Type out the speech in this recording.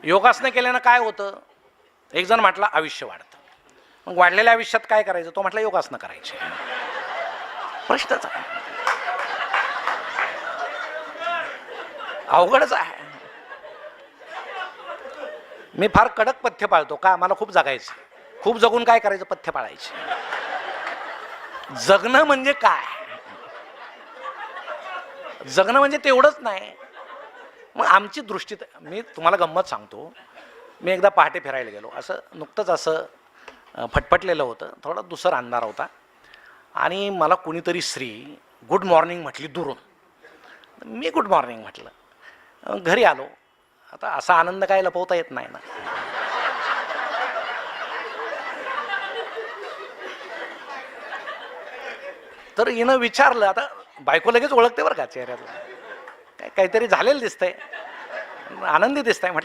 योगासनं केल्यानं काय होतं? एक जण म्हटला आयुष्य वाढतं. मग वाढलेल्या आयुष्यात काय करायचं? तो म्हटला योगासनं करायची. प्रश्नच आहे, अवघडच आहे. मी फार कडक पथ्य पाळतो का? मला खूप जगायचं. खूप जगून काय करायचं? पथ्य पाळायचे. जगणं म्हणजे काय? जगणं म्हणजे तेवढंच नाही. मग आमची दृष्टी, मी तुम्हाला गंमत सांगतो. मी एकदा पहाटे फिरायला गेलो, असं नुकतंच असं फटफटलेलं होतं, थोडा दुसर अंधार होता आणि मला कुणीतरी स्त्री गुड मॉर्निंग म्हटली दुरून. मी गुड मॉर्निंग म्हटलं. घरी आलो. आता असा आनंद काय लपवता येत नाही ना. तर हिनं विचारलं, आता बायको लगेच ओळखते बरं का चेहऱ्यातलं, काहीतरी झालेलं दिसतंय, आनंदी दिसतंय. म्हटलं